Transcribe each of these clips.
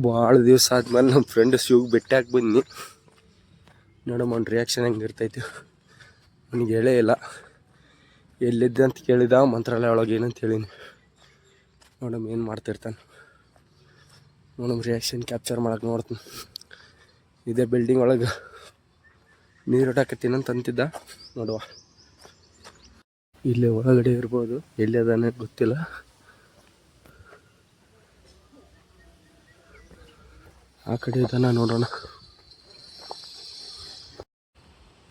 ಭಾಳ ದಿವಸ ಆದ್ಮೇಲೆ ನಮ್ಮ ಫ್ರೆಂಡ್ ಶಿವ್ಗೆ ಭೇಟಿಯಾಗಿ ಬನ್ನಿ. ನೋಡಮ್ಮ ಅವ್ನ ರಿಯಾಕ್ಷನ್ ಹೆಂಗೆ ಇರ್ತೈತಿ. ಅವನಿಗೆ ಹೇಳೇ ಇಲ್ಲ. ಎಲ್ಲಿದ್ದೆ ಅಂತ ಕೇಳಿದ, ಮಂತ್ರಾಲಯ ಒಳಗೆ ಏನಂತ ಹೇಳೀನಿ. ನೋಡಮ್ಮ ಏನು ಮಾಡ್ತಿರ್ತಾನೆ. ನೋಡಮ್ಮ ರಿಯಾಕ್ಷನ್ ಕ್ಯಾಪ್ಚರ್ ಮಾಡಕ್ಕೆ ನೋಡ್ತೀನಿ. ಇದೇ ಬಿಲ್ಡಿಂಗ್ ಒಳಗೆ ನೀರು ಹೊಡಾಕತ್ತೀನಿ ಅಂತ ಅಂತಿದ್ದ. ನೋಡುವ, ಇಲ್ಲೇ ಒಳಗಡೆ ಇರ್ಬೋದು. ಎಲ್ಲಿ ಅದಾನೆ ಗೊತ್ತಿಲ್ಲ. ಆ ಕಡೆ ಇದಾನ ನೋಡೋಣ.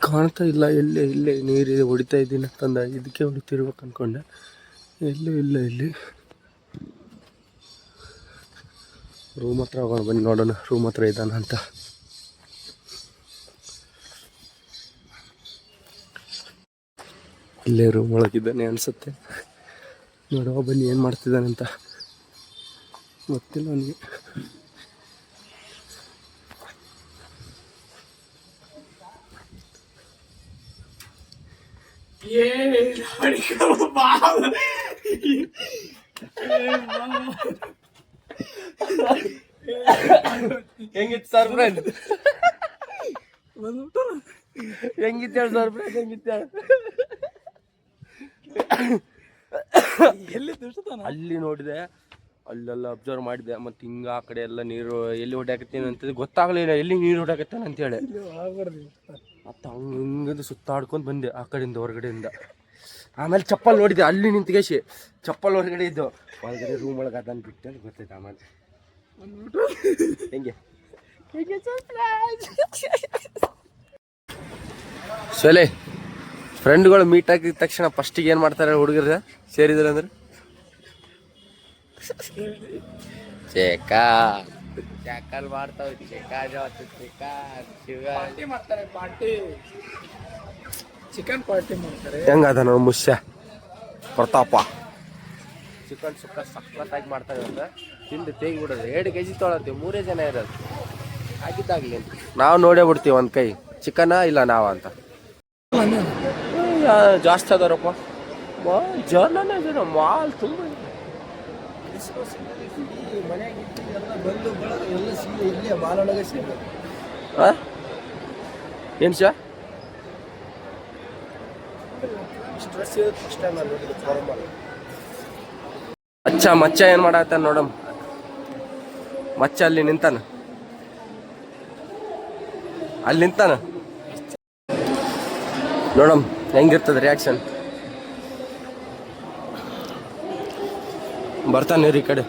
ಕಾಣ್ತಾ ಇಲ್ಲ. ಇಲ್ಲೇ ನೀರು ಹೊಡಿತಾ ಇದ್ದೀನಿ ಅಂತಂದ. ಇದಕ್ಕೆ ಹೊಡಿತಿರ್ಬೇಕು ಅನ್ಕೊಂಡೆ. ಎಲ್ಲೂ ಇಲ್ಲ. ಇಲ್ಲಿ ರೂಮ್ ಹತ್ರ ಹೋಗೋಣ ಬನ್ನಿ, ನೋಡೋಣ ರೂಮ್ ಹತ್ರ ಇದ್ದಾನ ಅಂತ. ಇಲ್ಲೇ ರೂಮ್ ಒಳಗಿದ್ದಾನೆ ಅನ್ಸುತ್ತೆ. ನೋಡುವ ಬನ್ನಿ ಏನು ಮಾಡ್ತಿದ್ದಾನೆ ಅಂತ. ಗೊತ್ತಿಲ್ಲ ನನಗೆ. ಹೆಂಗಿತ್ತು ಸರ್ ಫ್ರೆಂಡ್? ಹೆಂಗಿತ್ತು ಹೇಳಿ ಸರ್ ಫ್ರೆಂಡ್? ಹೆಂಗಿತ್ತು ಎಲ್ಲಿ ಅಲ್ಲಿ ನೋಡಿದೆ, ಅಲ್ಲೆಲ್ಲ ಅಬ್ಸರ್ವ್ ಮಾಡಿದೆ. ಮತ್ತೆ ಹಿಂಗ ಆ ಕಡೆ ಎಲ್ಲ ನೀರು ಎಲ್ಲಿ ಹೊಡ್ಯಾಕತ್ತೇನೆ ಅಂತ ಗೊತ್ತಾಗ್ಲಿಲ್ಲ. ಎಲ್ಲಿ ನೀರು ಹೊಡ್ಯಾಕತ್ತೇನೆ ಅಂತೇಳಿ ಮತ್ತೆ ಹಂಗಂದು ಸುತ್ತಾಡ್ಕೊಂಡು ಬಂದೆ ಆ ಕಡೆಯಿಂದ, ಹೊರಗಡೆಯಿಂದ. ಆಮೇಲೆ ಚಪ್ಪಲ್ ನೋಡಿದೆ, ಅಲ್ಲಿ ನಿಂತ್ಕೇಶಿ ಚಪ್ಪಲ್ ಹೊರಗಡೆ ಇದ್ದು. ಒಳಗಡೆ ರೂಮ್ ಒಳಗೆ ಅದನ್ನು ಬಿಟ್ಟು ಅಂತ ಗೊತ್ತೈತೆ. ಆಮೇಲೆ ಹೆಂಗೆ ಸೊಲೆ ಫ್ರೆಂಡ್ಗಳು ಮೀಟ್ ಆಗಿದ ತಕ್ಷಣ ಫಸ್ಟಿಗೆ ಏನು ಮಾಡ್ತಾರೆ ಹುಡುಗರು ಸೇರಿದ್ರೆ ಅಂದ್ರೆ? ಚಾಕಲ್ ಮಾಡ್ತಾವ. ಚಿಕನ್ ಪಾರ್ಟಿ ಮಾಡ್ತಾರೆ. ಹೆಂಗದ ನಾವು ಮುಷ್ಯ ಪ್ರತಾಪ ಚಿಕನ್ ಸುಕ್ಕ ಸಖತ್ತಾಗಿ ಮಾಡ್ತಾರೆ ಅಂತ ತಿಂದು ತೇಗಿ ಬಿಡೋದು. 2 kg ತೊಗೊಳತ್ತೀವಿ, 3 ಜನ ಇರೋದು. ಆಗಿದ್ದಾಗಲಿ ನಾವು ನೋಡೇ ಬಿಡ್ತೀವಿ ಒಂದು ಕೈ ಚಿಕನ ಇಲ್ಲ ನಾವ ಅಂತ. ಜಾಸ್ತಿ ಅದಾರಪ್ಪ ಜನನೇ ಜನ. ಮಾಲ್ ತುಂಬ ಏನು ಶ ಮಚ್ಚ ಏನ್ ಮಾಡತ್ತ ನೋಡಮ್. ಮಚ್ಚ ಅಲ್ಲಿ ನಿಂತಾನ. ನೋಡಮ್ ಹೆಂಗಿರ್ತದ ರಿಯಾಕ್ಷನ್. ಬರ್ತಾನೆ ಈ ಕಡೆ.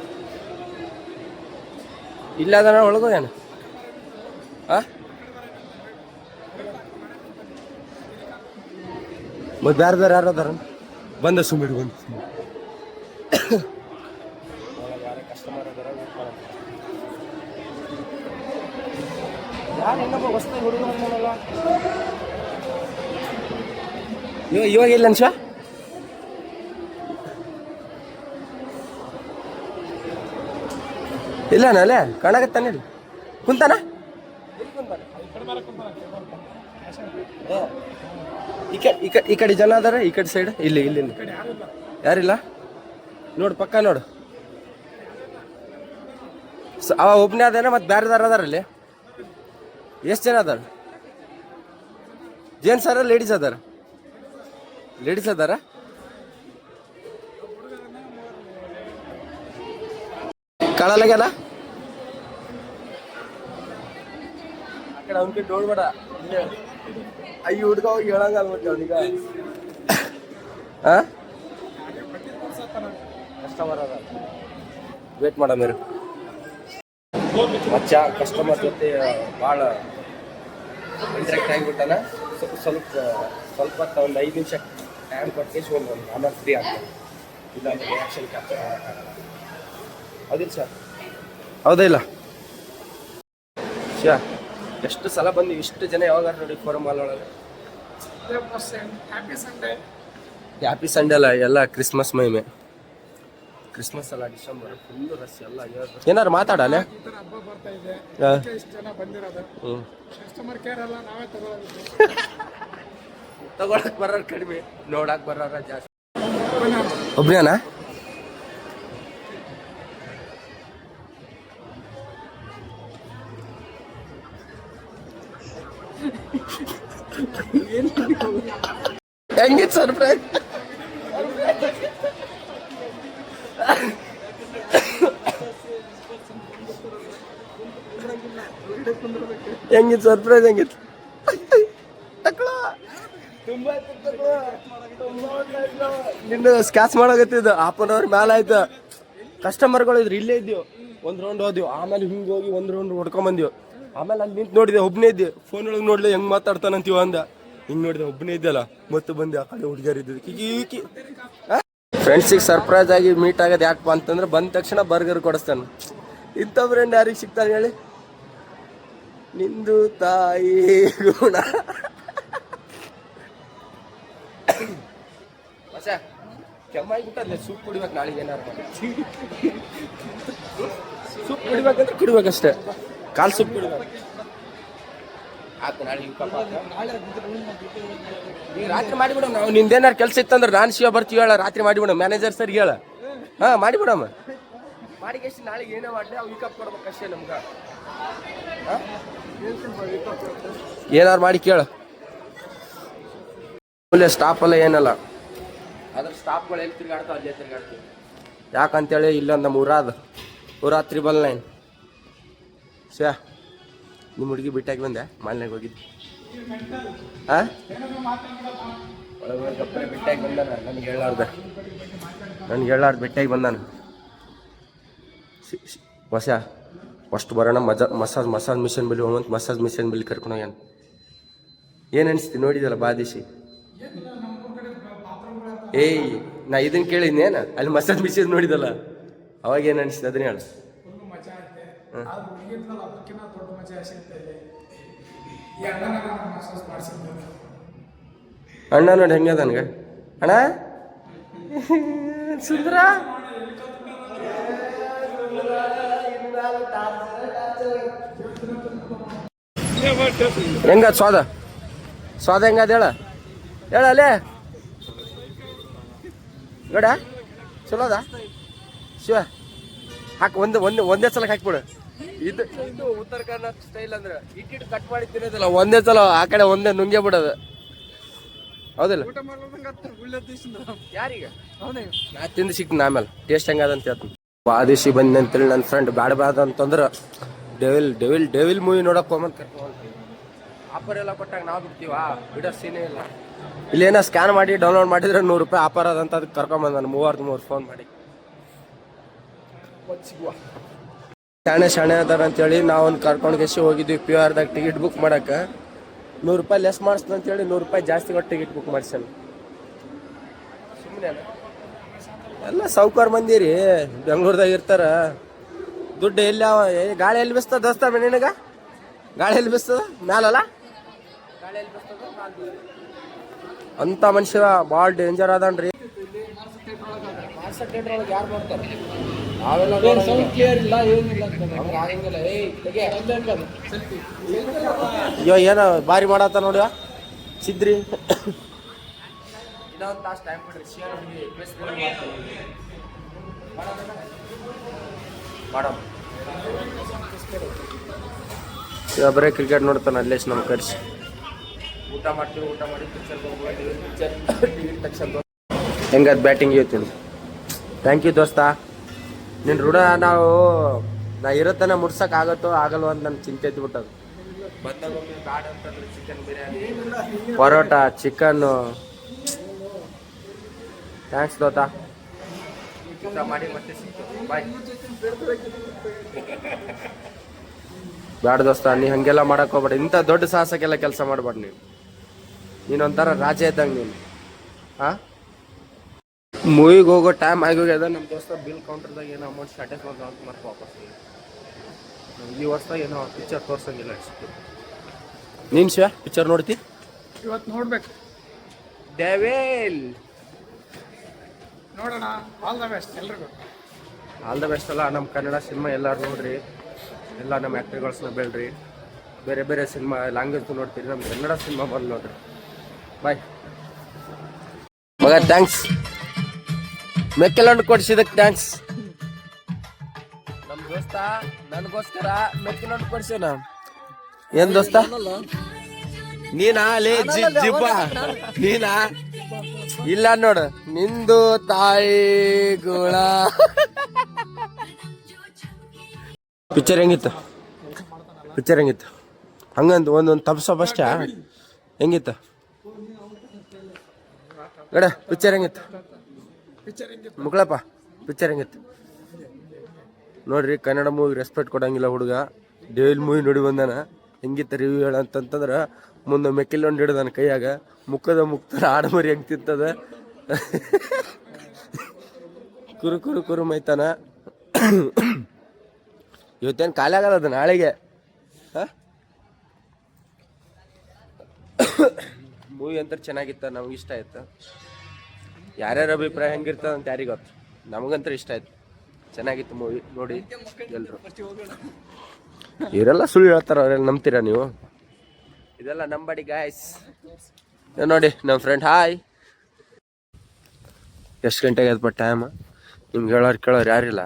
ಇಲ್ಲ ಅದನ್ನ ಒಳಗೋ ಏನು ಮತ್ತೆ ಬೇರೆ ಯಾರು ಅದಾರ ಬಂದ ಸುಮ್ಮಿಡು ಬಂದು ಕಸ್ಟಮರ್ ಅದಾರ. ಯಾರು ಇನ್ನೊಬ್ಬ ಹೊಸ್ತಾಗಿ ಹುಡುಗ ಬಂದಲ್ಲ ಇವಾಗ ಇಲ್ಲ ಅನ್ಸ. ಇಲ್ಲ ಅಲ್ಲೇ ಕಾಣಕತ್ತಾನೆ. ಕುಂತಾನ ಈ ಕಡೆ ಜನ ಅದಾರ. ಈ ಕಡೆ ಸೈಡ್ ಇಲ್ಲಿ ಯಾರಿಲ್ಲ ನೋಡು. ಪಕ್ಕ ನೋಡು. ಅವ ಒಬ್ಬನೇ ಅದೇನ ಮತ್ತೆ ಬೇರೆದಾರ ಅದಾರಲ್ಲಿ? ಎಷ್ಟು ಜನ ಅದಾರ? ಜೇಂಟ್ಸ್ ಅದಾರ ಲೇಡೀಸ್ ಅದಾರ? ಲೇಡೀಸ್ ಅದಾರ. ಕಾಣಲಾಗ್ಯಾನ ಆ ಕಡೆ ಅವ್ನ ಕಡೆ ನೋಡ್ಬೇಡ. ಅಯ್ಯ ಹುಡ್ಗ ಹೋಗಿ ಹೇಳಂಗ ಅನ್ಬಿಟ್ಟು ಅವನೀಗ. ಕಸ್ಟಮರ್ ಅದ ವೇಟ್ ಮಾಡ ಮೇರು. ಮಚ್ಚ ಕಸ್ಟಮರ್ ಜೊತೆ ಭಾಳ ಇಂಟ್ರಾಕ್ಟ್ ಆಗಿಬಿಟ್ಟಾನ. ಸ್ವಲ್ಪ ಒಂದು 5 ನಿಮಿಷ ಟೈಮ್ ಕೊಟ್ಟು ಆಮೇಲೆ ಫ್ರೀ ಆಗ್ತದೆ. ಇಲ್ಲ ರಿಯಾಕ್ಷನ್ ಕ್ಯಾಪ್ಚರ್ ಮಾಡೋಕ್ಕಾಗಲ್ಲ. ಹೌದಿಲ್ಲ ಸರ್? ಹೌದಾ ಇಲ್ಲ ಶಾ? ಎಷ್ಟು ಸಲ ಬಂದು ಇಷ್ಟು ಜನ ಯಾವಾಗ ನೋಡಿ ಫೋರಮ್ ಮಾಲ್ ಒಳಗೆ. ಹ್ಯಾಪಿ ಸಂಡೇ ಅಲ್ಲ, ಎಲ್ಲ ಕ್ರಿಸ್ಮಸ್ ಮಹಿಮೆ. ಕ್ರಿಸ್ಮಸ್ ಅಲ್ಲ, ಡಿಸೆಂಬರ್ ಫುಲ್ ರಶ್ ಎಲ್ಲ. ಏನಾರು ಮಾತಾಡಲ್ಲ. ತಗೊಳಕ್ ಬರೋರು ಕಡಿಮೆ, ನೋಡಕ್ ಬರೋರ ಜಾಸ್ತಿ. ಒಬ್ರೇನಾ? ಹೆಂಗಿತ್ತು ಸರ್ಪ್ರೈಸ್? ಹೆಂಗಿತ್ತು ಸರ್ಪ್ರೈಸ್? ಹೆಂಗಿತ್ತು? ನಿನ್ನ ಸ್ಕ್ಯಾಚ್ ಮಾಡಾಕತ್ತಿದ್ದ 1/2 hour ಮ್ಯಾಲ ಆಯ್ತು. ಕಸ್ಟಮರ್ಗಳು ಇದ್ರು, ಇಲ್ಲೇ ಇದ್ದೀವಿ. ಒಂದು ರೌಂಡ್ ಹೋದ್ವಿ, ಆಮೇಲೆ ಹಿಂಗೆ ಹೋಗಿ ಒಂದು ರೌಂಡ್ ಹೊಡ್ಕೊಂಡ್ ಬಂದ್ವಿ. ಆಮೇಲೆ ಅಲ್ಲಿ ನಿಂತು ನೋಡಿದೆ, ಒಬ್ಬನೇ ಇದ್ದೆ. ಫೋನ್ ಒಳಗೆ ನೋಡ್ಲಿ ಹೆಂಗ್ ಮಾತಾಡ್ತಾನಂತೀವ ಅಂದ. ಹಿಂಗೆ ನೋಡಿದೆ, ಒಬ್ಬನೇ ಇದ್ದಲ್ಲ. ಮತ್ತೆ ಬಂದೆ, ಆ ಕಡೆ ಹುಡುಗಿಯರ್ ಇದ್ದಿದ್ದು. ಕಿಕಿ ಫ್ರೆಂಡ್ಸಿಗೆ ಸರ್ಪ್ರೈಸ್ ಆಗಿ ಮೀಟ್ ಆಗೋದು ಯಾಕಪ್ಪ ಅಂತಂದ್ರೆ, ಬಂದ ತಕ್ಷಣ ಬರ್ಗರ್ ಕೊಡಿಸ್ತಾನೆ. ಇಂಥ ಫ್ರೆಂಡ್ ಯಾರಿಗೆ ಸಿಗ್ತಾನೆ ಹೇಳಿ? ನಿಂದು ತಾಯಿ ಗುಣ. ಕೆಮ್ಮಾಗಿಬಿಟ್ಟಲ್ಲ, ಸೂಪ್ ಕುಡಿಬೇಕು. ನಾಳೆಗೆ ಏನಾರು ಮಾಡಿ ಸೂಪ್ ಕುಡಿಬೇಕಂದ್ರೆ ಕುಡಿಬೇಕಷ್ಟೇ. ಕಾಲು ಸೂಪ್ ಕುಡಿಬೇಕು. ಆಯ್ತು, ನಾಳೆ ಈಗ ರಾತ್ರಿ ಮಾಡಿಬಿಡಮ್. ನಾವು ನಿಂದೇನಾರು ಕೆಲಸ ಇತ್ತಂದ್ರೆ ನಾನು ಶಿವ ಬರ್ತೀವಿ ಹೇಳ, ರಾತ್ರಿ ಮಾಡಿಬಿಡಮ್. ಮ್ಯಾನೇಜರ್ ಸರ್ ಹೇಳ, ಹಾಂ ಮಾಡಿಬಿಡಮ್ಮ. ಮಾಡಿಗೆ ಎಷ್ಟು ನಾಳೆಗೆ ಏನೋ ಮಾಡಲಿ, ಅವು ವೀಕಪ್ ಕೊಡ್ಬೇಕಷ್ಟೇ ನಮ್ಗೆ. ಏನಾರು ಮಾಡಿ ಕೇಳು. ಸ್ಟಾಪಲ್ಲ ಏನಲ್ಲ, ಅದ್ರ ಸ್ಟಾಪ್ಗಳು ಎಲ್ಲಿ ತಿರ್ಗಾಡ್ತಾವ ಅಲ್ಲೇ ತಿರ್ಗಾಡ್ತೀವಿ. ಯಾಕಂತೇಳಿ ಇಲ್ಲೊಂದು ನಮ್ಮ ಊರಾದ 399. ಶ್ಯಾ, ನಿಮ್ಮ ಹುಡುಗಿ ಬಿಟ್ಟಾಗಿ ಬಂದೆ, ಮಾಲ್ನಾಗ ಹೋಗಿದ್ದೆ. ಹಾಂ, ಒಳಗೆ ಬಿಟ್ಟಾಗಿ ಬಂದಾನ. ನನಗೆ ಹೇಳಾರ್ದು ಬಿಟ್ಟಾಗಿ ಬಂದಾನ. ಹೊಸ ಫಸ್ಟ್ ಬರೋಣ ಮಸಾಜ್ ಮಿಷನ್ ಬಲ್ಲಿ ಹೋಗಂತ ಮಸಾಜ್ ಮಿಷನ್ ಬಲ್ಲಿ ಕರ್ಕೊಂಡು ಹೋಗ್ಯಾನ. ಏನು ಅನಿಸ್ತಿ ನೋಡಿದಲ್ಲ ಬಾದಿಸಿ? ಏಯ್, ನಾ ಇದನ್ನು ಕೇಳಿದ್ನೇನ? ಅಲ್ಲಿ ಮಸಾಜ್ ಮಿಷನ್ ನೋಡಿದಲ್ಲ, ಅವಾಗ ಏನು ಅನಿಸ್ತು ಅದನ್ನ ಹೇಳು. ಅಣ್ಣ ನೋಡಿ ಹೆಂಗೆ ನನಗೆ ಅಣ್ಣ ಸುಂದರ. ಹೆಂಗ ಸ್ವಾದ ಹೆಂಗದ ಹೇಳ ಅಲ್ಲೇ ಗಡ ಚಲೋ ಅದ ಶಿವ. ಹಾಕಿ ಒಂದೇ ಸಲ ಹಾಕ್ಬಿಡು. ಇದು ಉತ್ತರ ಕರ್ನಾಟಕ ಸ್ಟೈಲ್ ಅಂದ್ರೆ ಇಟ್ಟಿಟ್ಟು ಕಟ್ ಮಾಡಿ ತಿನ್ನೋದಿಲ್ಲ, ಒಂದೇ ಸಲ ಆ ಕಡೆ ಒಂದೇ ನುಂಗೆ ಬಿಡೋದು. ಹೌದಿಲ್ಲ? ಯಾರೀಗ ನಾ ತಿಂದು ಸಿಕ್ತೀನಿ, ಆಮೇಲೆ ಟೇಸ್ಟ್ ಹೆಂಗದಂತ ಹೇಳ್ತೀನಿ. ಬಾದಿಸಿ ಬಂದೆ ಅಂತೇಳಿ ನನ್ನ ಫ್ರೆಂಡ್ ಬ್ಯಾಡ ಅಂತಂದ್ರೆ ಡೆವಿಲ್ ಮೂವಿ ನೋಡಕ್ ಹೋಗ್ಬಂತ ಕರ್ಕೊಂಡು ಆಫರ್ ಎಲ್ಲ ಕೊಟ್ಟಾಗ ನಾವು ಬಿಡ್ತೀವಾ? ಬಿಡೋ ಸೀನೇ ಇಲ್ಲ. ಇಲ್ಲೇನೋ ಸ್ಕ್ಯಾನ್ ಮಾಡಿ ಡೌನ್ಲೋಡ್ ಮಾಡಿದ್ರೆ ₹100 ಆಫರ್ ಅದಂತ ಅದಕ್ಕೆ ಕರ್ಕೊಂಬಂದ ನಾನು 3 ಫೋನ್ ಮಾಡಿ. ಶಾಣೆ ಅದಾರ ಅಂತೇಳಿ ನಾವು ಒಂದು ಕರ್ಕೊಂಡು ಗೆಸಿ ಹೋಗಿದ್ವಿ. PR ದಾಗ ಟಿಕೆಟ್ ಬುಕ್ ಮಾಡಕ್ಕೆ ₹100 ಲೆಸ್ ಮಾಡಿಸ್ತು ಅಂತೇಳಿ ₹100 ಜಾಸ್ತಿ ಕೊಟ್ಟು ಟಿಕೆಟ್ ಬುಕ್ ಮಾಡಿಸ್ಯಾನ. ಸುಮ್ಮನೆ ಎಲ್ಲ ಸಾವ್ಕಾರ ಮಂದಿ ರೀ, ಬೆಂಗ್ಳೂರ್ದಾಗ ಇರ್ತಾರ. ದುಡ್ಡು ಎಲ್ಲಿ ಗಾಳಿ ಎಲ್ಲಿ ಬಿಸ್ತದ ದೋಸ್ತ? ನಿನಗ ಗಾಳಿ ಎಲ್ಲಿ ಬಿಸ್ತದ? ಮ್ಯಾಲಲ್ಲ ಗಾಳಿ ಎಲ್ಲಿ ಬಿಸ್ತದ? ಅಂತ ಮನುಷ್ಯ ಭಾಳ ಡೇಂಜರ್ ಅದನ್ರಿ. ಯಾರು ನೋಡ್ತಾರೆ? ಅಯ್ಯೋ ಏನ ಬಾರಿ ಮಾಡತ್ತ ನೋಡಿ ಸಿದ್ರಿ. ಬರೀ ಕ್ರಿಕೆಟ್ ನೋಡ್ತಾನೆ ಅಲ್ಲೇ ನಮ್ಮ ಕರ್ಸಿ. ಊಟ ಮಾಡಿ ಟಿಕೆಟ್ ತಕ್ಷಣ ಹೆಂಗದ್ ಬ್ಯಾಟಿಂಗ್ ಹೇಳ್ತೀನಿ. ಥ್ಯಾಂಕ್ ಯು ದೋಸ್ತ. ನಿನ್ನ ಋಣ ನಾ ಇರತನ ಮುಡ್ಸಕ್ ಆಗತ್ತೋ ಆಗಲ್ವ ಅಂತ ನನ್ನ ಚಿಂತೆ ಎದ್ಬಿಟ್ಟದು. ಬಂದಾಗೊಮ್ಮೆ ಬ್ಯಾಡ ಅಂತಂದ್ರೆ ಚಿಕನ್ ಬಿರಿಯಾನಿ, ಪರೋಟ, ಚಿಕನ್ನು. ಥ್ಯಾಂಕ್ಸ್ ದೋತ. ಊಟ ಮಾಡಿ ಮತ್ತೆ ಸಿಗ್ತದೆ. ಬಾಯ್. ಬ್ಯಾಡ ದೋಸ್ತ, ನೀ ಹಂಗೆಲ್ಲ ಮಾಡಕ್ ಹೋಗ್ಬೇಡ. ಇಂಥ ದೊಡ್ಡ ಸಾಹಸಕ್ಕೆಲ್ಲ ಕೆಲಸ ಮಾಡ್ಬೇಡ ನೀನೊಂಥರ ರಾಜ ಇದ್ದಂಗೆ ನೀನು. ಹಾಂ, ಮೂವಿಗೆ ಹೋಗೋ ಟೈಮ್ ಆಗೋಗ್ಯದ. ನಮ್ಮ ದೋಸ್ತ ಬಿಲ್ ಕೌಂಟರ್ದಾಗ ಏನೋ ಅಮೌಂಟ್ ಶಾರ್ಟೇಜ್ ಮಾಡ್ದ ಅಂತ ಮತ್ತೆ ವಾಪಸ್ ಈ ವರ್ಷದಾಗ ಏನೋ ಪಿಕ್ಚರ್ ತೋರ್ಸಂಗಿಲ್ಲ ಅನಿಸುತ್ತೆ. ನೀನು ಶಿವ ಪಿಕ್ಚರ್ ನೋಡ್ತಿ? ಇವತ್ತು ನೋಡ್ಬೇಕು. ಡೆವಿಲ್ ನೋಡೋಣ. ಆಲ್ ದ ಬೆಸ್ಟ್ ಎಲ್ರಿಗೂ. All the best. ಅಲ್ಲ, ನಮ್ಮ ಕನ್ನಡ ಸಿನಿಮಾ ಎಲ್ಲರೂ ನೋಡ್ರಿ, ಎಲ್ಲ ನಮ್ಮ ಆ್ಯಕ್ಟರ್ಗಳ್ಸನ್ನ ಬೆಳ್ರಿ. ಬೇರೆ ಬೇರೆ ಸಿನಿಮಾ ಲ್ಯಾಂಗ್ವೇಜ್ ನೋಡ್ತೀರಿ, ನಮ್ಮ ಕನ್ನಡ ಸಿನಿಮಾ ಬಂದು ನೋಡ್ರಿ. ಬಾಯ್ ಮಗ. ಥ್ಯಾಂಕ್ಸ್ ಮೆಕ್ಕೆಲಂಡು ಕೊಡಿಸಿದಕ್ಕೆ ಥ್ಯಾಂಕ್ಸ್. ನಮ್ಮ ದೋಸ್ತ ನನಗೋಸ್ಕರ ಮೆಕ್ಕೆಲಂಡು ಕೊಡಿಸೋಣ. ಏನು ದೋಸ್ತ? ನೀನಾ ಲೇ ಜಿಬ್ಬ ನೀನಾ ಇಲ್ಲ ನೋಡು ನಿಂದು ತಾಯಿ ಗೋಳ ಪಿಕ್ಚರ್ ಹೆಂಗಿತ್ತು ಹಂಗಂತ ಒಂದೊಂದು ತಪ್ಸಪ್ ಅಷ್ಟೇ ಹೆಂಗಿತ್ತು ಗಡ ಪಿಕ್ಚರ್ ಹೆಂಗಿತ್ತು ಮುಗಳಪ್ಪ ಪಿಕ್ಚರ್ ಹೆಂಗಿತ್ತು ನೋಡ್ರಿ ಕನ್ನಡ ಮೂವಿ ರೆಸ್ಪೆಕ್ಟ್ ಕೊಡಂಗಿಲ್ಲ ಹುಡುಗ ಡೇಲ್ ಮೂವಿ ನೋಡಿ ಬಂದಾನ ಹೆಂಗಿತ್ತ ರಿವ್ಯೂ ಹೇಳಂತಂದ್ರೆ ಮುಂದೆ ಮೆಕ್ಕಿಲ್ ಒಂದು ಹಿಡ್ದಾನ ಕೈಯಾಗ ಮುಕ್ತರ ಆಡಮರಿ ಹೆಂಗೆ ತಿಂತದ ಕುರು ಮೈತಾನ ಇವತ್ತೇನು ಖಾಲಿ ಆಗಲ್ಲ ಅದು ನಾಳೆಗೆ ಮೂವಿ ಅಂತ ಚೆನ್ನಾಗಿತ್ತ ನಮ್ಗೆ ಇಷ್ಟ ಆಯ್ತು ಯಾರ್ಯಾರ ಅಭಿಪ್ರಾಯ ಹೆಂಗಿರ್ತದ ಅಂತ ಯಾರಿಗೆ ಗೊತ್ತು ನಮಗಂತೂ ಇಷ್ಟ ಆಯ್ತು ಚೆನ್ನಾಗಿತ್ತು ಮೂವಿ ನೋಡಿ ಎಲ್ರು ಇವರೆಲ್ಲ ಸುಳ್ಳು ಹೇಳ್ತಾರ ಅವರೆಲ್ಲ ನಂಬ್ತೀರಾ ನೀವು ಇದೆಲ್ಲ ನಂಬಡಿ ಗಾಯ್ಸ್ ನೋಡಿ ನಮ್ಮ ಫ್ರೆಂಡ್ ಹಾಯ್ ಎಷ್ಟು ಗಂಟೆಗೆ ಅದ್ಪ ಟೈಮ್ ನಿಮ್ಗೆ ಕೇಳೋರು ಯಾರಿಲ್ಲ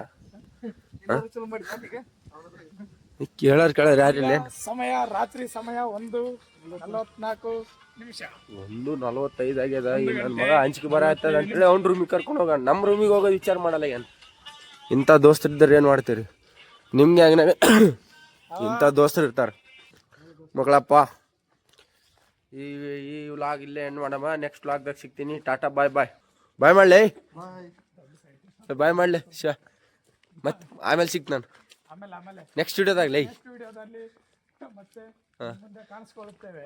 ಕೇಳೋರು ಯಾರಿಲ್ಲ ಸಮಯ ರಾತ್ರಿ ಸಮಯ 1:44 ನಿಮಿಷ 1:45 ಆಗ್ಯದ ಈಗ ನನ್ನ ಮಗ ಹಂಚಿಕೆ ಬರ ಆಗ್ತದ ಅಂತೇಳಿ ಅವ್ನ ರೂಮಿಗೆ ಕರ್ಕೊಂಡು ಹೋಗೋಣ ನಮ್ಮ ರೂಮಿಗೆ ಹೋಗೋದು ವಿಚಾರ ಮಾಡಲ್ಲ ಏನು ಇಂಥ ದೋಸ್ತರಿದ್ದಾರೆ ಏನು ಮಾಡ್ತೀರಿ ನಿಮ್ಗೆ ಹಂಗ ಇಂಥ ದೋಸ್ತರು ಇರ್ತಾರೆ ಮಗಳಪ್ಪ ಈ ವ್ಲಾಗ್ ಇಲ್ಲೇ ಏನು ಮಾಡಮ್ಮ ನೆಕ್ಸ್ಟ್ ವ್ಲಾಗ್ದಾಗ ಸಿಗ್ತೀನಿ ಟಾಟಾ ಬಾಯ್ ಮಾಡಲಿ ಬಾಯ್ ಮಾಡಲಿ ಮತ್ತೆ ಆಮೇಲೆ ಸಿಕ್ತು ನಾನು ಆಮೇಲೆ ನೆಕ್ಸ್ಟ್ ವಿಡಿಯೋದಾಗಲೇ ವಿಡಿಯೋದಲ್ಲಿ ಮತ್ತೆ ಮುಂದೆ ಕಾಣಿಸ್ಕೊಳ್ಳುತ್ತೇವೆ